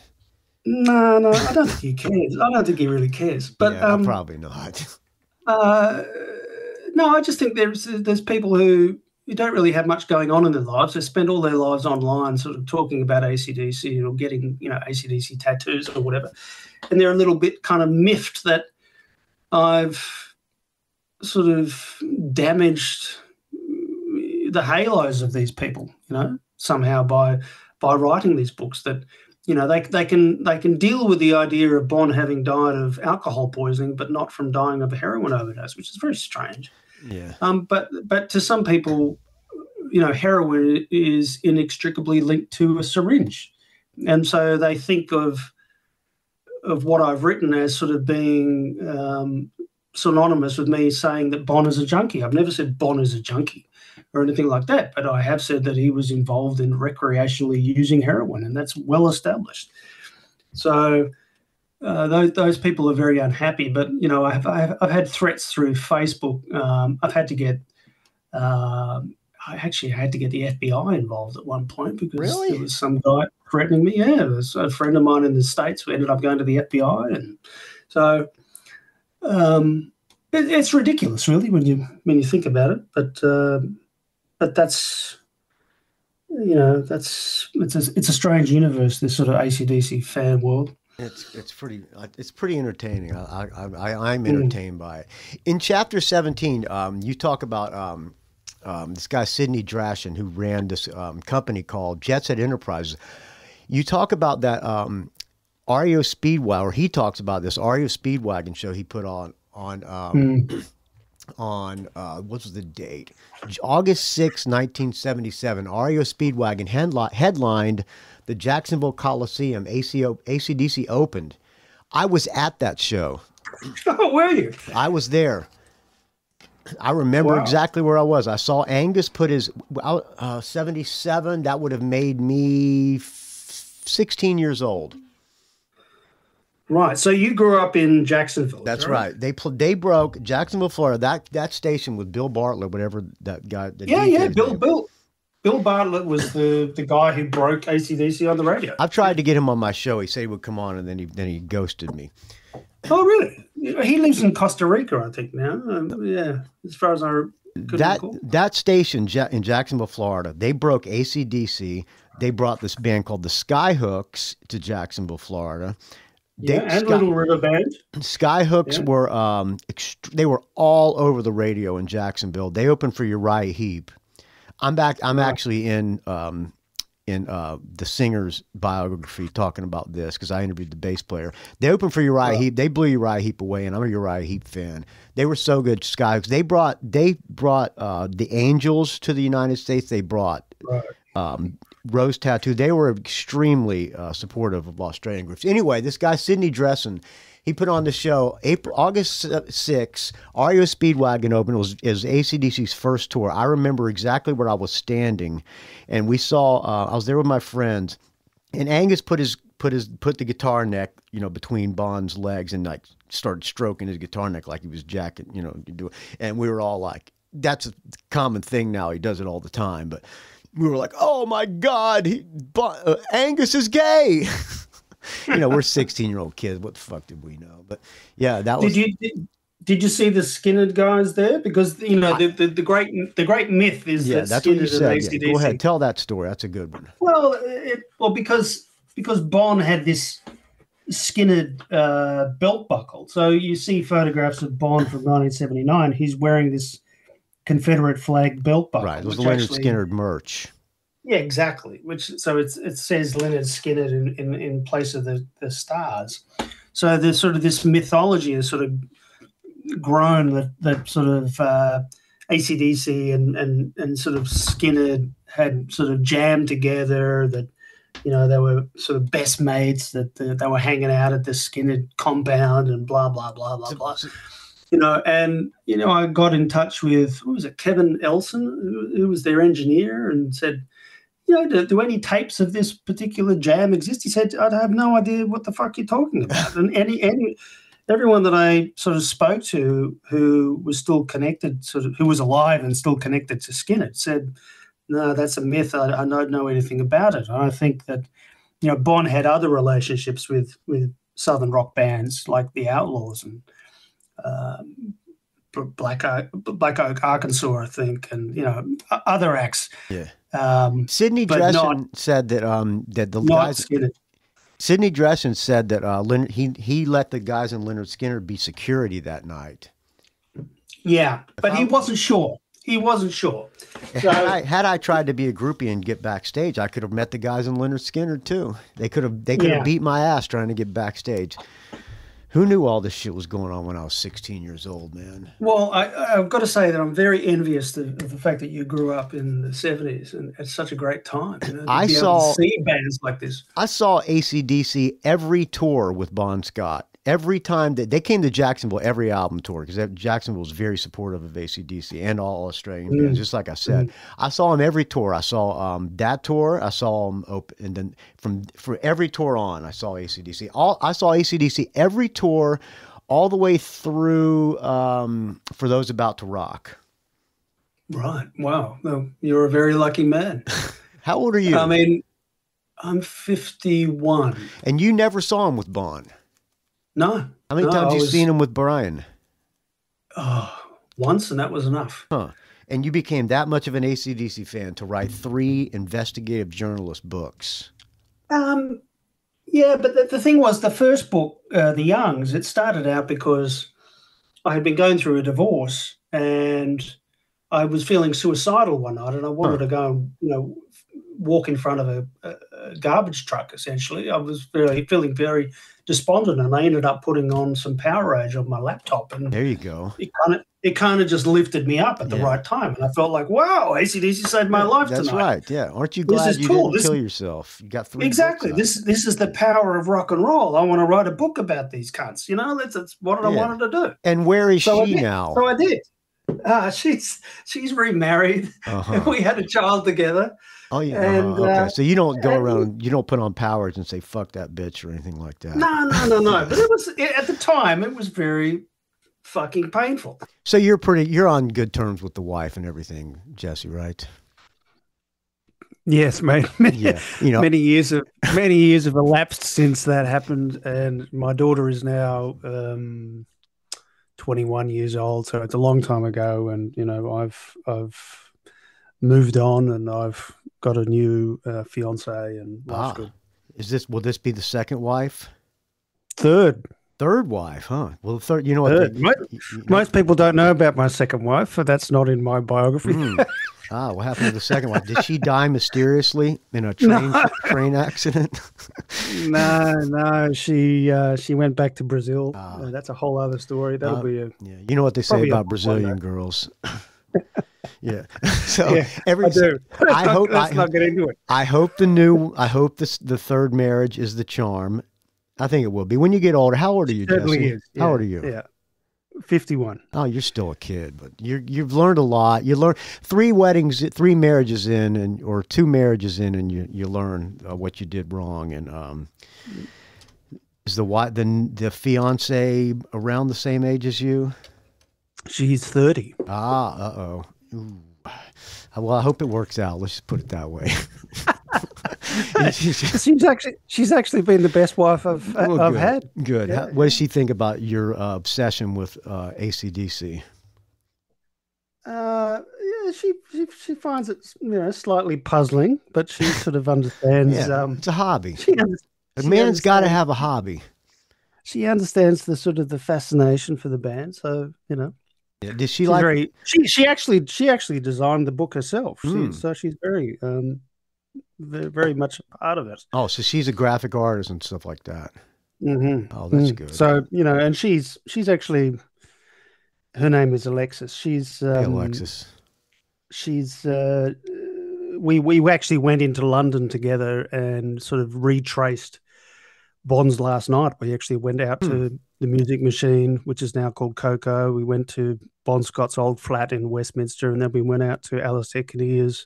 Speaker 4: No, I don't think he cares. I don't think he really cares. But
Speaker 3: probably not.
Speaker 4: No, I just think there's people who don't really have much going on in their lives. They spend all their lives online, sort of talking about AC/DC or getting AC/DC tattoos or whatever, and they're a little bit kind of miffed that I've sort of damaged the halos of these people, somehow by writing these books that, they can deal with the idea of Bond having died of alcohol poisoning, but not from dying of a heroin overdose, which is very strange.
Speaker 3: Yeah.
Speaker 4: But to some people, heroin is inextricably linked to a syringe, and so they think of what I've written as sort of being synonymous with me saying that Bond is a junkie. I've never said Bond is a junkie or anything like that, but I have said that he was involved in recreationally using heroin, and that's well established. So those people are very unhappy. But I've had threats through Facebook. I've had to get. I actually had to get the FBI involved at one point because there was some guy threatening me. Yeah, it was a friend of mine in the States who ended up going to the FBI, and so it's ridiculous, really, when you think about it. But that's it's a strange universe, this sort of AC/DC fan world.
Speaker 3: It's pretty entertaining. I'm entertained by it. In chapter 17, you talk about this guy Sidney Drashin, who ran this company called Jet Set Enterprises. You talk about that REO Speedwagon, or he talks about this REO Speedwagon show he put on what was the date? August 6, 1977. REO Speedwagon headlined the Jacksonville Coliseum. AC/DC opened. I was at that show.
Speaker 4: Oh, were you?
Speaker 3: I was there. I remember exactly where I was. I saw Angus put his 77. That would have made me 16 years old.
Speaker 4: Right. So you grew up in Jacksonville.
Speaker 3: That's right. They broke Jacksonville, Florida. That station with Bill Bartlett, whatever that guy.
Speaker 4: Bill Bartlett was the guy who broke AC/DC on the radio.
Speaker 3: I've tried to get him on my show. He said he would come on, and then he ghosted me.
Speaker 4: Oh, really? He lives in Costa Rica, I think now. Yeah, as far as I could recall.
Speaker 3: That station in Jacksonville, Florida, they broke AC/DC. They brought this band called the Skyhooks to Jacksonville, Florida.
Speaker 4: Little River Band.
Speaker 3: Skyhooks were they were all over the radio in Jacksonville. They opened for Uriah Heep. I'm actually in the singer's biography talking about this because I interviewed the bass player. They opened for Uriah Heep. They blew Uriah Heep away, and I'm a Uriah Heep fan. They were so good, Skyhooks. They brought the Angels to the United States. They brought Rose Tattoo. They were extremely supportive of Australian groups. Anyway, this guy Sidney Drashin, he put on the show August 6. REO Speedwagon opened. It was AC/DC's first tour. I remember exactly where I was standing, and we saw. I was there with my friends, and Angus put the guitar neck, between Bond's legs, and like started stroking his guitar neck like he was jacking, and we were all like, "That's a common thing now. He does it all the time." But we were like, "Oh my God, Angus is gay." We're 16-year-old kids. What the fuck did we know? But yeah, that was.
Speaker 4: Did you see the Skinner guys there? Because the great myth is that
Speaker 3: that's what you said.
Speaker 4: Yeah.
Speaker 3: Go ahead, tell that story. That's a good one.
Speaker 4: Well, because Bond had this skinnered belt buckle. So you see photographs of Bond from 1979. He's wearing this Confederate flag belt buckle.
Speaker 3: Right, it was Leonard Skinner merch.
Speaker 4: Yeah, exactly. So it says Leonard Skinner in place of the stars. So there's sort of this mythology has sort of grown that sort of AC/DC and sort of Skinner had sort of jammed together, that they were sort of best mates, that they were hanging out at the Skinner compound and blah blah blah blah blah. I got in touch with, who was it, Kevin Elson, who was their engineer, and said, do any tapes of this particular jam exist? He said, I have no idea what the fuck you're talking about. And everyone that I sort of spoke to who was still connected, who was alive and still connected to Skinner, said, no, that's a myth. I don't know anything about it. And I think that, Bond had other relationships with Southern rock bands like the Outlaws and Black Oak, Arkansas, I think, and other acts.
Speaker 3: Yeah. Sidney Dreschen said that the guys. Sidney Dreschen said that he let the guys in Leonard Skinner be security that night. Yeah,
Speaker 4: but he wasn't sure. He wasn't sure. So,
Speaker 3: had I tried to be a groupie and get backstage, I could have met the guys in Leonard Skinner too. They could have beat my ass trying to get backstage. Who knew all this shit was going on when I was 16 years old, man?
Speaker 4: Well, I've got to say that I'm very envious of the fact that you grew up in the 70s and at such a great time.
Speaker 3: I
Speaker 4: saw see bands like this.
Speaker 3: I saw AC/DC every tour with Bon Scott. Every time that they came to Jacksonville, every album tour, because Jacksonville was very supportive of AC/DC and all Australian bands, just like I said. I saw them every tour. I saw that tour. I saw them open, and then for every tour on, I saw AC/DC. I saw AC/DC every tour, all the way through For Those About to Rock.
Speaker 4: Right. Wow. Well, you're a very lucky man.
Speaker 3: How old are you?
Speaker 4: I mean, I'm 51.
Speaker 3: And you never saw him with Bon?
Speaker 4: No.
Speaker 3: How many times have you seen him with Brian?
Speaker 4: Once, and that was enough.
Speaker 3: Huh. And you became that much of an AC/DC fan to write 3 investigative journalist books.
Speaker 4: Yeah, but the thing was, the first book, The Youngs, it started out because I had been going through a divorce and I was feeling suicidal one night, and I wanted to go and, walk in front of a garbage truck, essentially. I was feeling very despondent, and I ended up putting on some Power Rage on my laptop. And
Speaker 3: there you go.
Speaker 4: It kind of just lifted me up at the right time. And I felt like, wow, AC/DC saved my life tonight.
Speaker 3: That's right, yeah. Aren't you glad you didn't kill yourself? You got 3
Speaker 4: Exactly.
Speaker 3: books out.
Speaker 4: This is the power of rock and roll. I want to write a book about these cunts. That's what I wanted to do.
Speaker 3: And where is she now?
Speaker 4: So I did. She's remarried. And we had a child together.
Speaker 3: Oh yeah. And, okay. So you don't go around, you don't put on Powers and say "fuck that bitch" or anything like that.
Speaker 4: No. But it was at the time. It was very fucking painful.
Speaker 3: So you're on good terms with the wife and everything, Jesse, right?
Speaker 4: Yes, mate. Many years have elapsed since that happened, and my daughter is now 21 years old. So it's a long time ago, and I've moved on, and I've got a new fiance, and life's good.
Speaker 3: Will this be the second wife?
Speaker 4: Third
Speaker 3: wife, huh? Well, the third, what?
Speaker 4: Most people don't know about my second wife, so that's not in my biography.
Speaker 3: What happened to the second wife? Did she die mysteriously in a train accident?
Speaker 4: No. She went back to Brazil. That's a whole other story. That'll be
Speaker 3: you know what they say about Brazilian girls. Yeah. So I hope
Speaker 4: let's not get into it.
Speaker 3: I hope the third marriage is the charm. I think it will be. When you get older, how old are you, Jesse?
Speaker 4: Yeah.
Speaker 3: How old are you?
Speaker 4: Yeah. 51.
Speaker 3: Oh, you're still a kid, but you've learned a lot. You learn 3 marriages in, or 2 marriages in, and you learn what you did wrong. And is the fiance around the same age as you?
Speaker 4: She's 30.
Speaker 3: Uh-oh. Ooh. Well, I hope it works out. Let's just put it that way.
Speaker 4: she's actually been the best wife I've had.
Speaker 3: Good. Yeah. What does she think about your obsession with AC/DC?
Speaker 4: She finds it slightly puzzling, but she sort of understands.
Speaker 3: It's a hobby. A man's got to have a hobby.
Speaker 4: she understands the sort of the fascination for the band. So
Speaker 3: Yeah. Did she
Speaker 4: she's
Speaker 3: like?
Speaker 4: very she actually designed the book herself. So she's very very much a part of it.
Speaker 3: Oh, so she's a graphic artist and stuff like that.
Speaker 4: Mm-hmm.
Speaker 3: Oh, that's good.
Speaker 4: So and she's actually, her name is Alexis.
Speaker 3: Hey, Alexis.
Speaker 4: She's we actually went into London together and sort of retraced Bonds last night. We actually went out to the Music Machine, which is now called Coco. We went to Bon Scott's old flat in Westminster, and then we went out to Alistair Kinnear's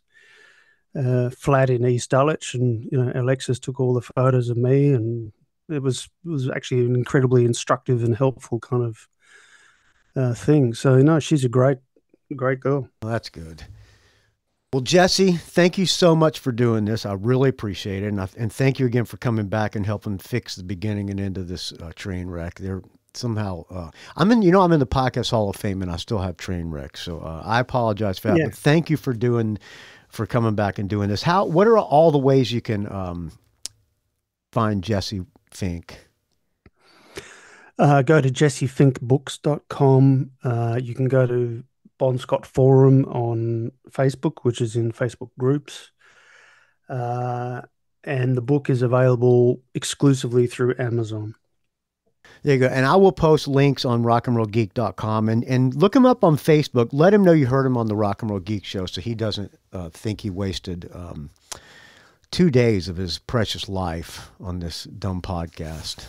Speaker 4: flat in East Dulwich, and Alexis took all the photos of me, and it was actually an incredibly instructive and helpful kind of thing. So she's a great girl.
Speaker 3: Well, that's good. Well, Jesse, thank you so much for doing this. I really appreciate it, and thank you again for coming back and helping fix the beginning and end of this train wreck. There somehow I'm in the Podcast Hall of Fame, and I still have train wrecks. So I apologize for that.
Speaker 4: Yeah.
Speaker 3: But thank you for coming back and doing this. What are all the ways you can find Jesse Fink?
Speaker 4: Go to jessefinkbooks.com. You can go to Bon Scott Forum on Facebook, which is in Facebook groups. And the book is available exclusively through Amazon.
Speaker 3: There you go. And I will post links on rockandrollgeek.com and look him up on Facebook. Let him know you heard him on the Rock and Roll Geek show so he doesn't think he wasted 2 days of his precious life on this dumb podcast.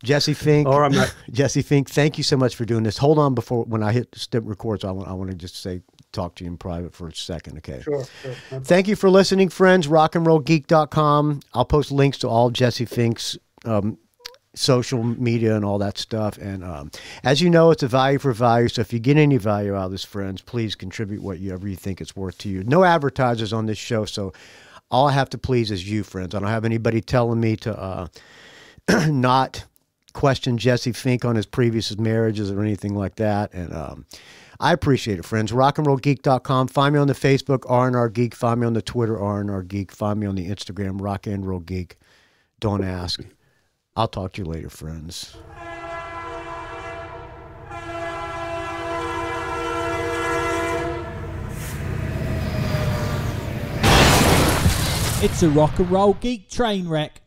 Speaker 3: Jesse Fink.
Speaker 4: All right, mate.
Speaker 3: Jesse Fink, thank you so much for doing this. Hold on when I hit step record, so I want to just talk to you in private for a second, okay?
Speaker 4: Sure.
Speaker 3: Thank you for listening, friends. rockandrollgeek.com. I'll post links to all Jesse Fink's social media and all that stuff. And as you know, it's a value for value. So if you get any value out of this, friends, please contribute whatever you think it's worth to you. No advertisers on this show, so all I have to please is you, friends. I don't have anybody telling me to not question Jesse Fink on his previous marriages or anything like that. And I appreciate it, friends. rockandrollgeek.com. Find me on the Facebook, R&R Geek. Find me on the Twitter, R&R Geek. Find me on the Instagram, Rock and Roll Geek. Don't ask. I'll talk to you later, friends.
Speaker 5: It's a Rock and Roll Geek train wreck.